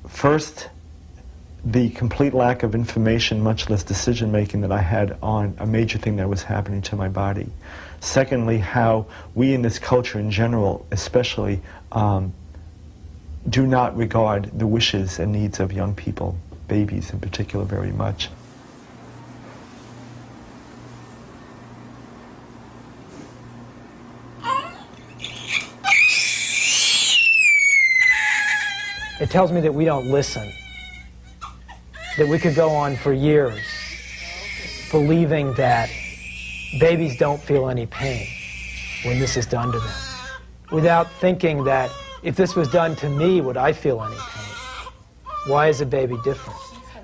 first, the complete lack of information, much less decision making that I had on a major thing that was happening to my body. Secondly, how we in this culture in general, especially, do not regard the wishes and needs of young people, babies in particular, very much. It tells me that we don't listen, that we could go on for years believing that babies don't feel any pain when this is done to them, without thinking that if this was done to me, would I feel any pain? Why is a baby different?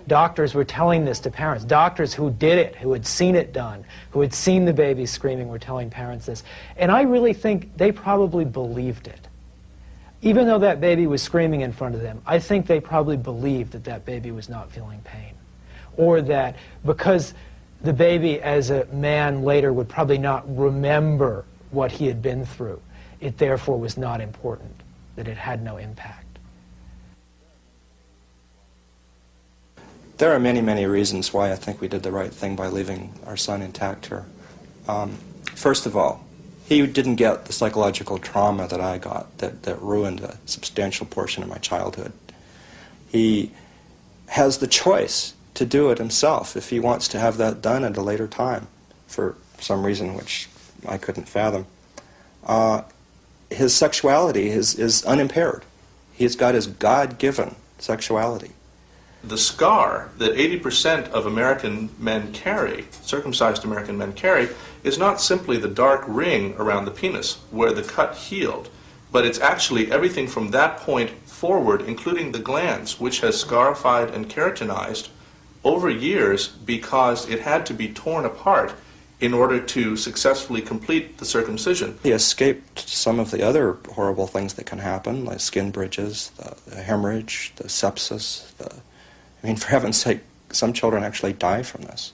Doctors were telling this to parents. Doctors who did it, who had seen it done, who had seen the baby screaming, were telling parents this. And I really think they probably believed it. Even though that baby was screaming in front of them, I think they probably believed that that baby was not feeling pain. Or that because the baby as a man later would probably not remember what he had been through, it therefore was not important, that it had no impact. There are many, many reasons why I think we did the right thing by leaving our son intact here. First of all, he didn't get the psychological trauma that I got that ruined a substantial portion of my childhood. He has the choice to do it himself if he wants to have that done at a later time for some reason which I couldn't fathom. His sexuality is unimpaired. He's got his God-given sexuality. The scar that 80% of American men carry, circumcised American men carry, is not simply the dark ring around the penis where the cut healed, but it's actually everything from that point forward, including the glands, which has scarified and keratinized over years because it had to be torn apart in order to successfully complete the circumcision. He escaped some of the other horrible things that can happen, like skin bridges, the hemorrhage, the sepsis, I mean, for heaven's sake, some children actually die from this.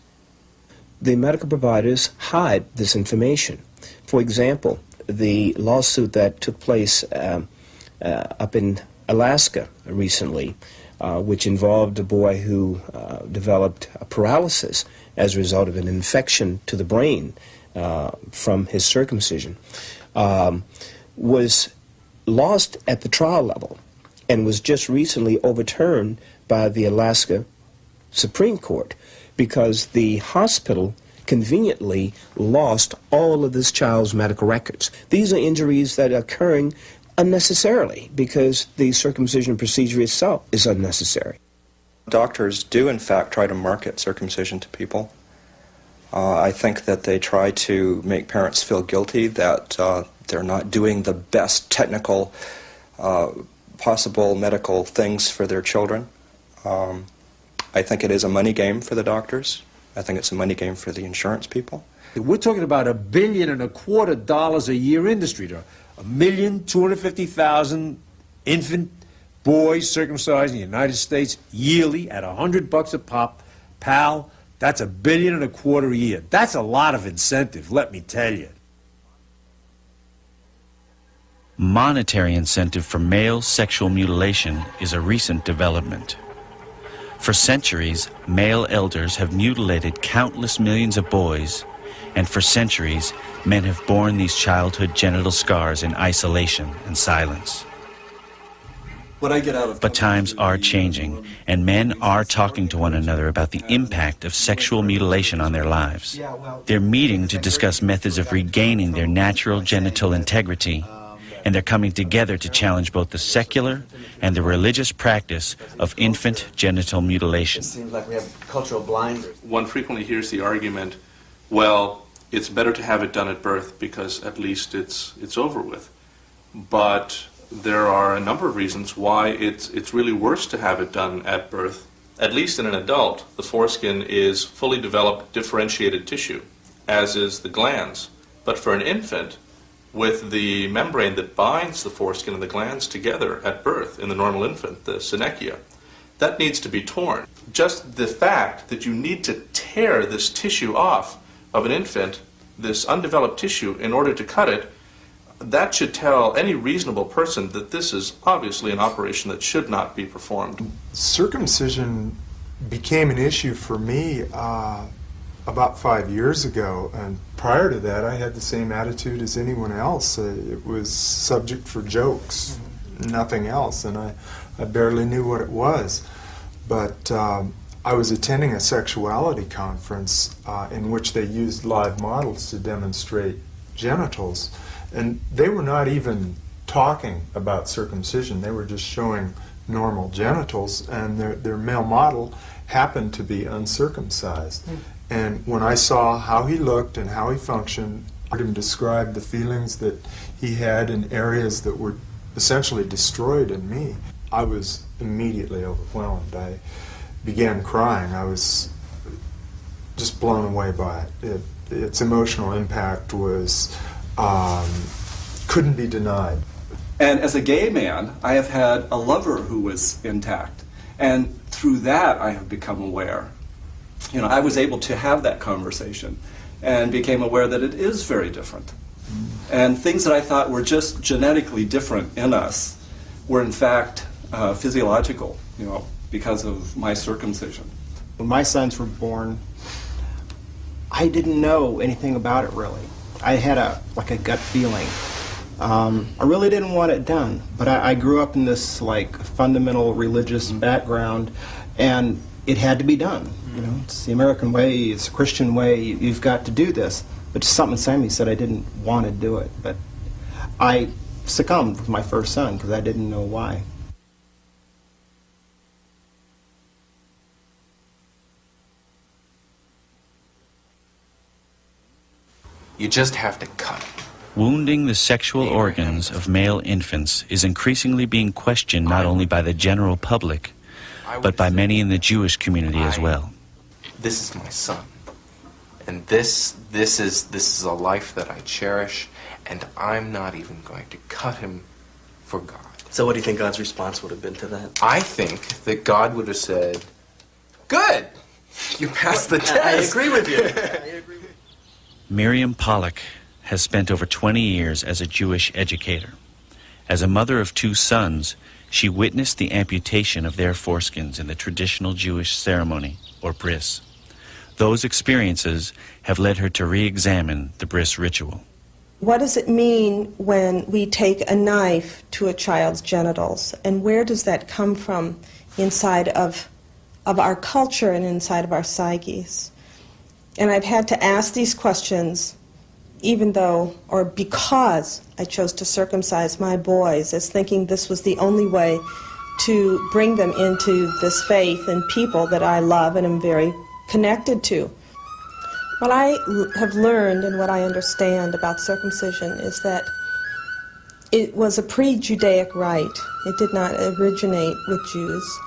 The medical providers hide this information. For example, the lawsuit that took place up in Alaska recently, which involved a boy who developed a paralysis as a result of an infection to the brain from his circumcision, was lost at the trial level and was just recently overturned by the Alaska Supreme Court because the hospital conveniently lost all of this child's medical records. These are injuries that are occurring unnecessarily because the circumcision procedure itself is unnecessary. Doctors do, in fact, try to market circumcision to people. I think that they try to make parents feel guilty that they're not doing the best technical possible medical things for their children. I think it is a money game for the doctors. I think it's a money game for the insurance people. We're talking about $1.25 billion a year industry. There are 1,250,000 infant boys circumcised in the United States yearly at $100 a pop. Pal, that's $1.25 billion a year. That's a lot of incentive, let me tell you. Monetary incentive for male sexual mutilation is a recent development. For centuries, male elders have mutilated countless millions of boys, and for centuries, men have borne these childhood genital scars in isolation and silence. But times are changing, and men are talking to one another about the impact of sexual mutilation on their lives. They're meeting to discuss methods of regaining their natural genital integrity, and they're coming together to challenge both the secular and the religious practice of infant genital mutilation. It seems like we have cultural blinders. One frequently hears the argument, well, it's better to have it done at birth because at least it's over with. But there are a number of reasons why it's really worse to have it done at birth. At least in an adult, the foreskin is fully developed differentiated tissue, as is the glands. But for an infant, with the membrane that binds the foreskin and the glands together at birth in the normal infant, the synechia, that needs to be torn. Just the fact that you need to tear this tissue off of an infant, this undeveloped tissue, in order to cut it, that should tell any reasonable person that this is obviously an operation that should not be performed. Circumcision became an issue for me about 5 years ago, and prior to that I had the same attitude as anyone else. It was subject for jokes, nothing else, and I barely knew what it was. But I was attending a sexuality conference in which they used live models to demonstrate genitals, and they were not even talking about circumcision. They were just showing normal genitals, and their male model happened to be uncircumcised. And when I saw how he looked and how he functioned, I heard him describe the feelings that he had in areas that were essentially destroyed in me, I was immediately overwhelmed. I began crying. I was just blown away by it. Its emotional impact was couldn't be denied. And as a gay man, I have had a lover who was intact. And through that, I have become aware. You know, I was able to have that conversation and became aware that it is very different. And things that I thought were just genetically different in us were in fact physiological, you know, because of my circumcision. When my sons were born, I didn't know anything about it really. I had a gut feeling. I really didn't want it done, but I grew up in this fundamental religious background, and it had to be done. You know, it's the American way, it's the Christian way. You've got to do this. But just something inside me said I didn't want to do it. But I succumbed with my first son because I didn't know why. You just have to cut it. Wounding the sexual organs of male infants is increasingly being questioned not only by the general public, but by many in the Jewish community as well. This is my son. And this is a life that I cherish, and I'm not even going to cut him for God. So what do you think God's response would have been to that? I think that God would have said, "Good, you passed the test." I agree with you. Miriam Pollack has spent over 20 years as a Jewish educator. As a mother of 2 sons, she witnessed the amputation of their foreskins in the traditional Jewish ceremony, or bris. Those experiences have led her to re-examine the bris ritual. What does it mean when we take a knife to a child's genitals, and where does that come from inside of our culture and inside of our psyches? And I've had to ask these questions even though, or because I chose to circumcise my boys, as thinking this was the only way to bring them into this faith and people that I love and am very connected to. What I have learned and what I understand about circumcision is that it was a pre-Judaic rite. It did not originate with Jews.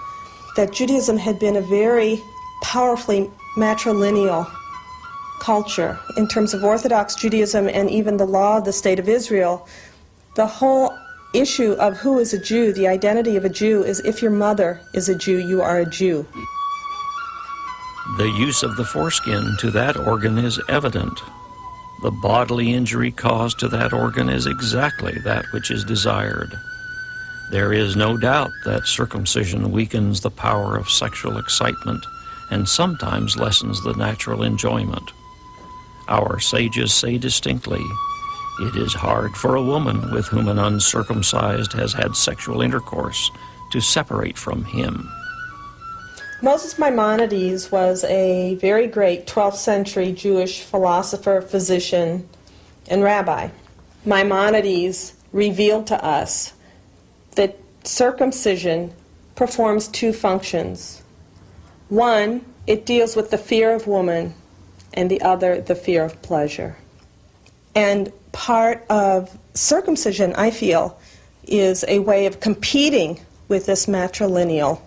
That Judaism had been a very powerfully matrilineal culture in terms of Orthodox Judaism and even the law of the State of Israel. The whole issue of who is a Jew, the identity of a Jew, is if your mother is a Jew, you are a Jew. The use of the foreskin to that organ is evident. The bodily injury caused to that organ is exactly that which is desired. There is no doubt that circumcision weakens the power of sexual excitement and sometimes lessens the natural enjoyment. Our sages say distinctly, it is hard for a woman with whom an uncircumcised has had sexual intercourse to separate from him. Moses Maimonides was a very great 12th century Jewish philosopher, physician, and rabbi. Maimonides revealed to us that circumcision performs 2 functions. One, it deals with the fear of woman, and the other, the fear of pleasure. And part of circumcision, I feel, is a way of competing with this matrilineal,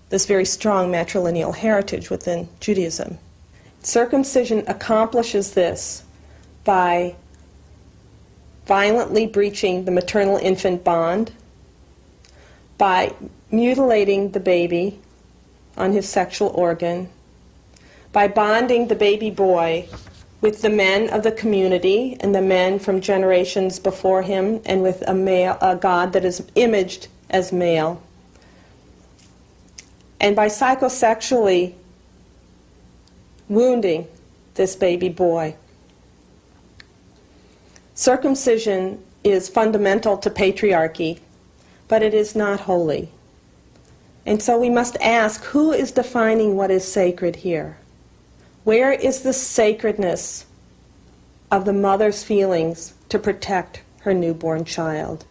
this very strong matrilineal heritage within Judaism. Circumcision accomplishes this by violently breaching the maternal-infant bond, by mutilating the baby on his sexual organ, by bonding the baby boy with the men of the community and the men from generations before him, and with a God that is imaged as male. And by psychosexually wounding this baby boy. Circumcision is fundamental to patriarchy, but it is not holy. And so we must ask, who is defining what is sacred here? Where is the sacredness of the mother's feelings to protect her newborn child?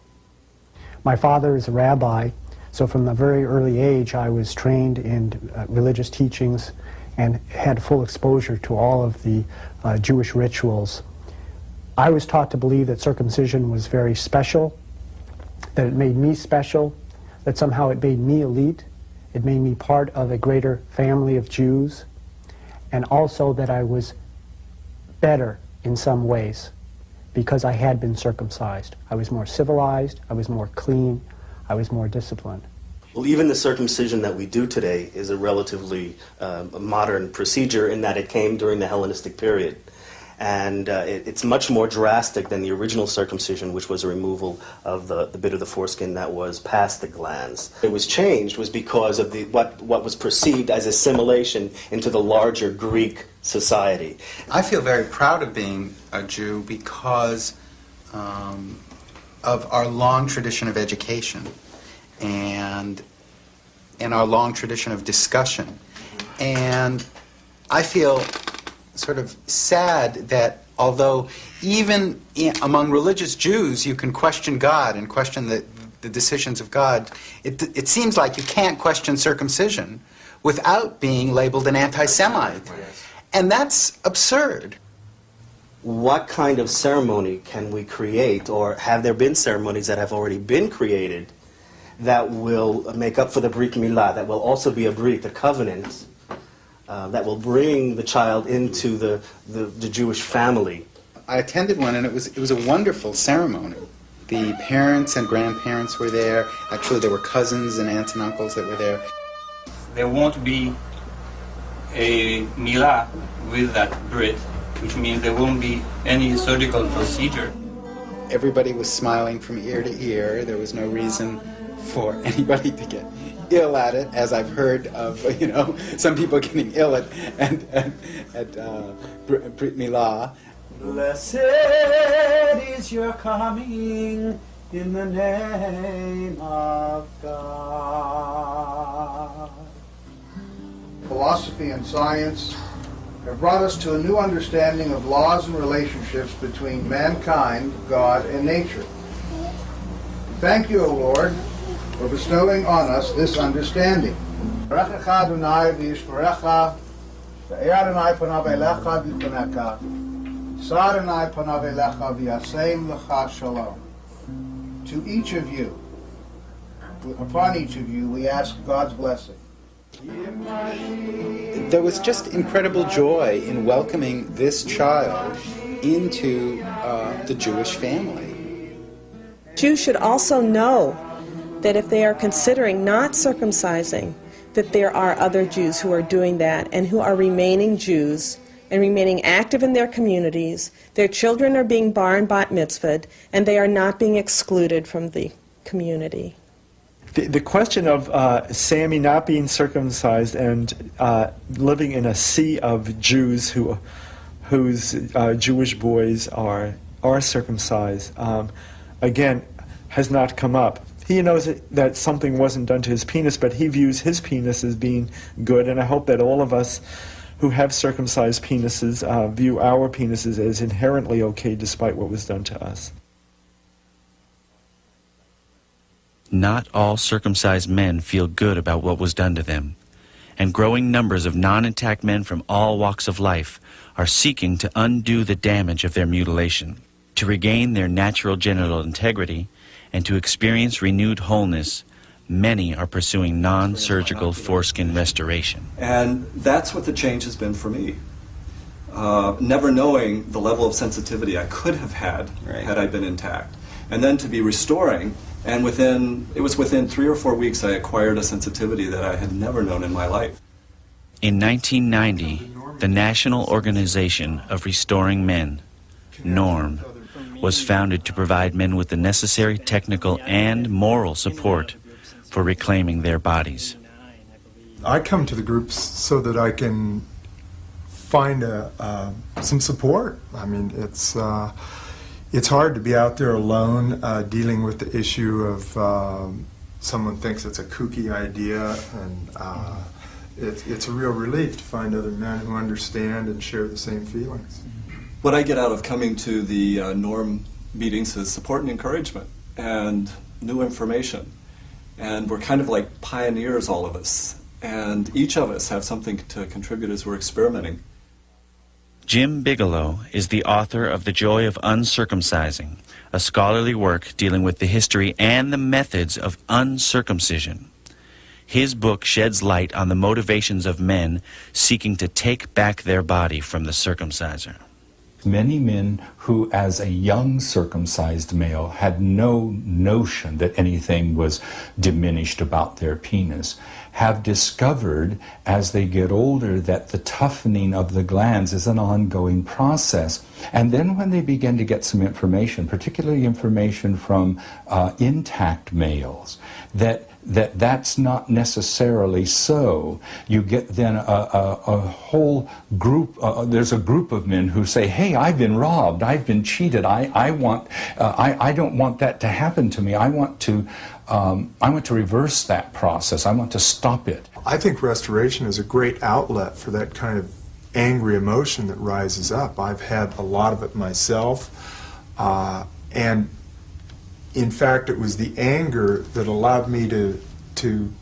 My father is a rabbi, so from a very early age I was trained in religious teachings and had full exposure to all of the Jewish rituals. I was taught to believe that circumcision was very special, that it made me special, that somehow it made me elite, it made me part of a greater family of Jews, and also that I was better in some ways because I had been circumcised. I was more civilized, I was more clean, I was more disciplined. Well, even the circumcision that we do today is a relatively modern procedure in that it came during the Hellenistic period. And it's much more drastic than the original circumcision, which was a removal of the bit of the foreskin that was past the glands. It was changed was because of what was perceived as assimilation into the larger Greek society. I feel very proud of being a Jew because of our long tradition of education and our long tradition of discussion. And I feel sort of sad that although even among religious Jews you can question God and question the decisions of God, it seems like you can't question circumcision without being labeled an anti-Semite. And that's absurd. What kind of ceremony can we create, or have there been ceremonies that have already been created that will make up for the Brit Milah, that will also be a Brit, a covenant, that will bring the child into the Jewish family? I attended one, and it was a wonderful ceremony. The parents and grandparents were there. Actually, there were cousins and aunts and uncles that were there. There won't be a milah with that Brit, which means there won't be any surgical procedure. Everybody was smiling from ear to ear. There was no reason for anybody to get ill at it, as I've heard of, some people getting ill at Brit Milah. Blessed is your coming in the name of God. Philosophy and science have brought us to a new understanding of laws and relationships between mankind, God, and nature. Thank you, O Lord, for bestowing on us this understanding. To each of you, upon each of you, we ask God's blessing. There was just incredible joy in welcoming this child into the Jewish family. Jews should also know that if they are considering not circumcising, that there are other Jews who are doing that and who are remaining Jews and remaining active in their communities. Their children are being bar and bat mitzvahed, and they are not being excluded from the community. The question of Sammy not being circumcised and living in a sea of Jews whose Jewish boys are circumcised, again, has not come up. He knows that something wasn't done to his penis, but he views his penis as being good, and I hope that all of us who have circumcised penises view our penises as inherently okay despite what was done to us. Not all circumcised men feel good about what was done to them, and growing numbers of non-intact men from all walks of life are seeking to undo the damage of their mutilation, to regain their natural genital integrity, and to experience renewed wholeness. Many are pursuing non-surgical foreskin restoration. And that's what the change has been for me. Never knowing the level of sensitivity I could have had had I been intact. And then to be restoring, and it was within 3 or 4 weeks I acquired a sensitivity that I had never known in my life. In 1990, The National Organization of Restoring Men, NORM, was founded to provide men with the necessary technical and moral support for reclaiming their bodies. I come to the groups so that I can find some support. I mean, it's hard to be out there alone dealing with the issue of someone thinks it's a kooky idea, and it's a real relief to find other men who understand and share the same feelings. What I get out of coming to the NORM meetings is support and encouragement and new information. And we're kind of like pioneers, all of us. And each of us have something to contribute as we're experimenting. Jim Bigelow is the author of The Joy of Uncircumcising, a scholarly work dealing with the history and the methods of uncircumcision. His book sheds light on the motivations of men seeking to take back their body from the circumciser. Many men who, as a young circumcised male, had no notion that anything was diminished about their penis, have discovered as they get older that the toughening of the glands is an ongoing process. And then when they begin to get some information, particularly information from intact males, that's not necessarily so. You get then a whole group, there's a group of men who say, hey, I've been robbed, I've been cheated, I don't want that to happen to me. I want to reverse that process. I want to stop it. I think restoration is a great outlet for that kind of angry emotion that rises up. I've had a lot of it myself, and in fact, it was the anger that allowed me to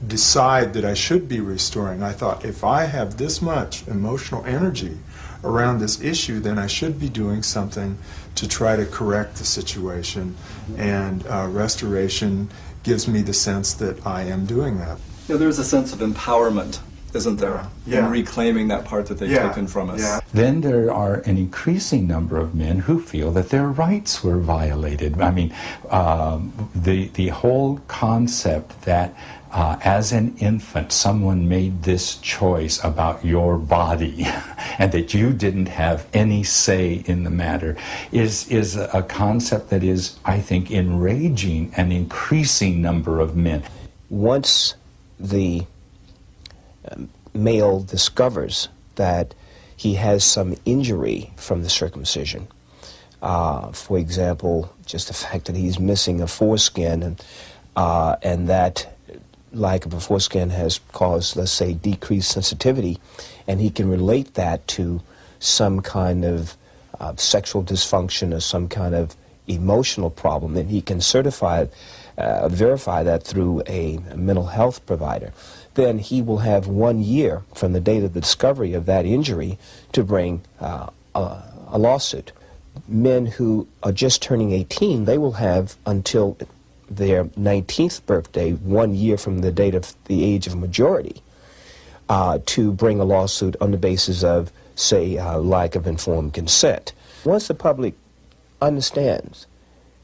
decide that I should be restoring. I thought, if I have this much emotional energy around this issue, then I should be doing something to try to correct the situation. And restoration gives me the sense that I am doing that. You know, there's a sense of empowerment, isn't there, in reclaiming that part that they've taken from us. Then there are an increasing number of men who feel that their rights were violated. I mean, the whole concept that as an infant someone made this choice about your body and that you didn't have any say in the matter is a concept that is, I think, enraging an increasing number of men. Once the male discovers that he has some injury from the circumcision, for example, just the fact that he's missing a foreskin, and that lack of a foreskin has caused, let's say, decreased sensitivity, and he can relate that to some kind of sexual dysfunction or some kind of emotional problem, and he can verify that through a mental health provider, then he will have 1 year from the date of the discovery of that injury to bring a lawsuit. Men who are just turning 18, they will have until their 19th birthday, 1 year from the date of the age of majority, to bring a lawsuit on the basis of, say, lack of informed consent. Once the public understands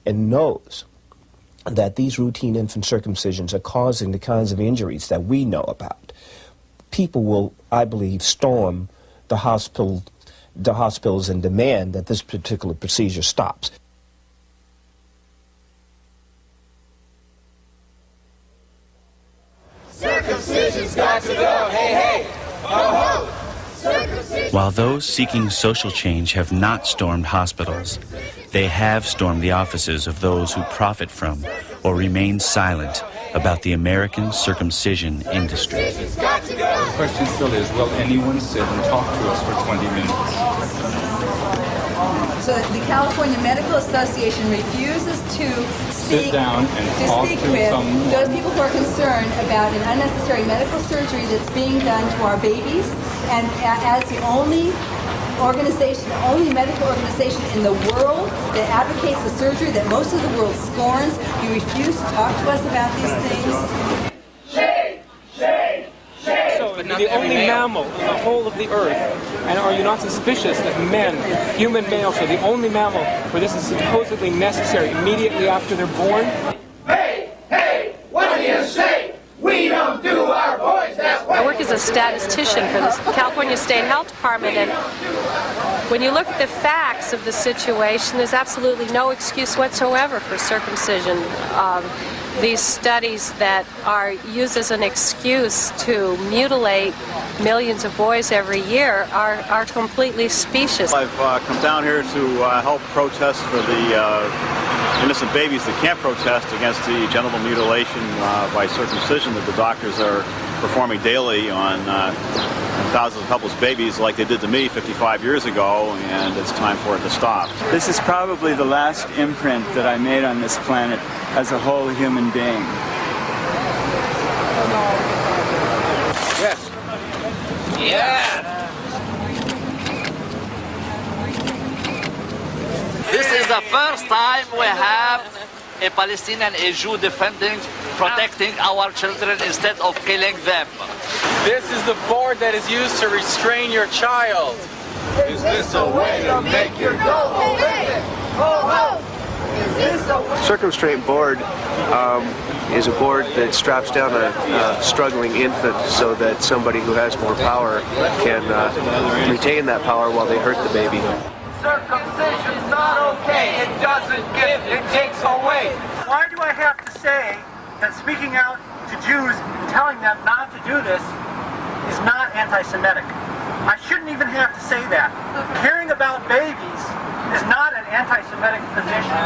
and knows that these routine infant circumcisions are causing the kinds of injuries that we know about, people will, I believe, storm the hospitals and demand that this particular procedure stops. Circumcision's got to go, hey, hey, ho, ho. While those seeking social change have not stormed hospitals, they have stormed the offices of those who profit from or remain silent about the American circumcision industry. The question still is, will anyone sit and talk to us for 20 minutes? So the California Medical Association refuses to sit down and talk speak to with someone. those people who are concerned about an unnecessary medical surgery that's being done to our babies, and as the only organization, the only medical organization in the world that advocates the surgery that most of the world scorns, you refuse to talk to us about these things. Shame, shame, shame. So you're the only mammal in the whole of the earth, and are you not suspicious that men, human males, are the only mammal where this is supposedly necessary immediately after they're born? Hey, hey, what do you say? We don't do our boys that way. Our work is is a statistician for the California State Health Department, and when you look at the facts of the situation, there's absolutely no excuse whatsoever for circumcision. These studies that are used as an excuse to mutilate millions of boys every year are completely specious. I've come down here to help protest for the innocent babies that can't protest against the genital mutilation by circumcision that the doctors are performing daily on thousands of helpless babies like they did to me 55 years ago, and it's time for it to stop. This is probably the last imprint that I made on this planet as a whole human being. Yes. Yeah. This is the first time we have a Palestinian, a Jew protecting our children instead of killing them. This is the board that is used to restrain your child. Is this a way to make your go horrific? Ho ho! Is this a way? Circumstraint board is a board that straps down a struggling infant so that somebody who has more power can retain that power while they hurt the baby. Circumcision's not okay. It doesn't give, it takes away. Why do I have to say that speaking out to Jews and telling them not to do this is not anti-Semitic? I shouldn't even have to say that. Caring about babies is not an anti-Semitic position.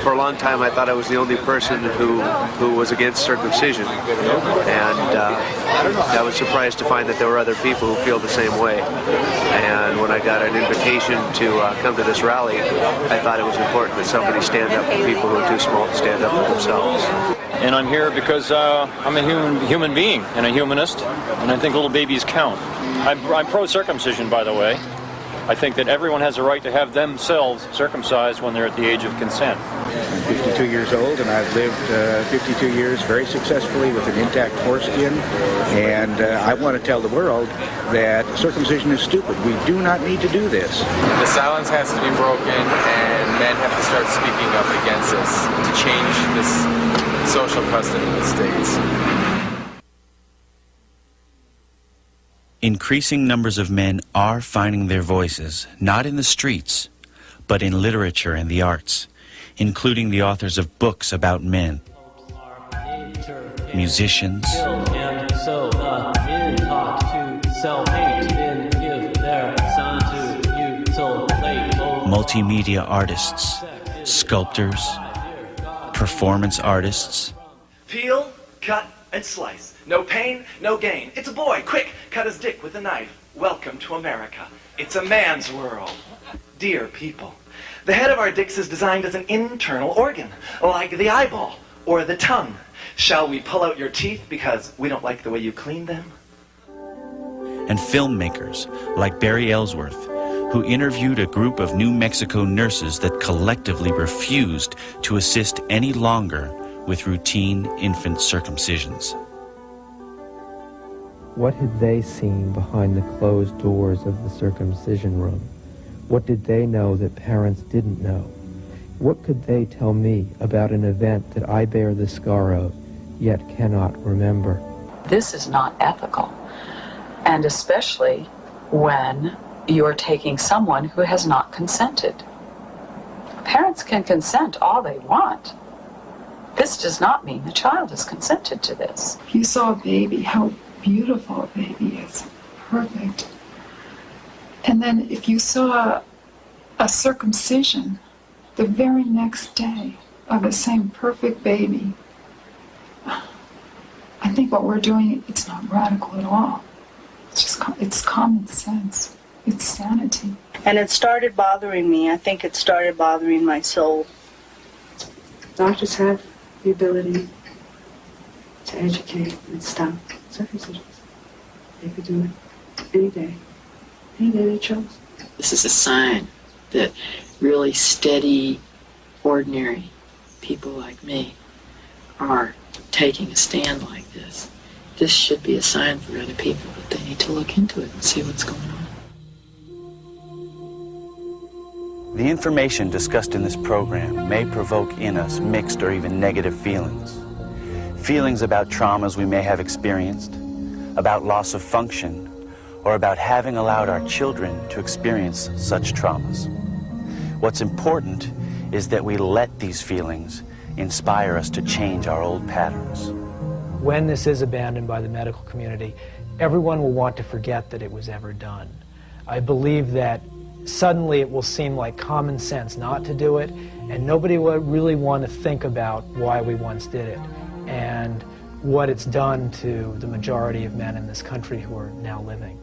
For a long time, I thought I was the only person who was against circumcision, and I was surprised to find that there were other people who feel the same way. And when I got an invitation to come to this rally, I thought it was important that somebody stand up for people who are too small to stand up for themselves. And I'm here because I'm a human being and a humanist, and I think little babies count. I'm pro-circumcision, by the way. I think that everyone has a right to have themselves circumcised when they're at the age of consent. I'm 52 years old, and I've lived 52 years very successfully with an intact foreskin, and I want to tell the world that circumcision is stupid. We do not need to do this. The silence has to be broken, and men have to start speaking up against this to change this social custom in the States. Increasing numbers of men are finding their voices, not in the streets, but in literature and the arts, including the authors of books about men, musicians, multimedia artists, sculptors, performance artists. Peel, cut, and slice. No pain, no gain. It's a boy. Quick, cut his dick with a knife. Welcome to America. It's a man's world. Dear people, the head of our dicks is designed as an internal organ, like the eyeball or the tongue. Shall we pull out your teeth because we don't like the way you clean them? And filmmakers like Barry Ellsworth, who interviewed a group of New Mexico nurses that collectively refused to assist any longer with routine infant circumcisions. What had they seen behind the closed doors of the circumcision room? What did they know that parents didn't know? What could they tell me about an event that I bear the scar of, yet cannot remember? This is not ethical, and especially when you're taking someone who has not consented. Parents can consent all they want. This does not mean the child has consented to this. You saw a baby, how beautiful a baby is, perfect. And then if you saw a circumcision the very next day of the same perfect baby, I think what we're doing, it's not radical at all. It's just, it's common sense. It's sanity. And it started bothering me. I think it started bothering my soul. Doctors have the ability to educate and stop circumcisions. They could do it any day they chose. This is a sign that really steady, ordinary people like me are taking a stand like this. This should be a sign for other people that they need to look into it and see what's going on. The information discussed in this program may provoke in us mixed or even negative feelings. Feelings about traumas we may have experienced, about loss of function, or about having allowed our children to experience such traumas. What's important is that we let these feelings inspire us to change our old patterns. When this is abandoned by the medical community, everyone will want to forget that it was ever done. I believe that suddenly it will seem like common sense not to do it, and nobody will really want to think about why we once did it and what it's done to the majority of men in this country who are now living.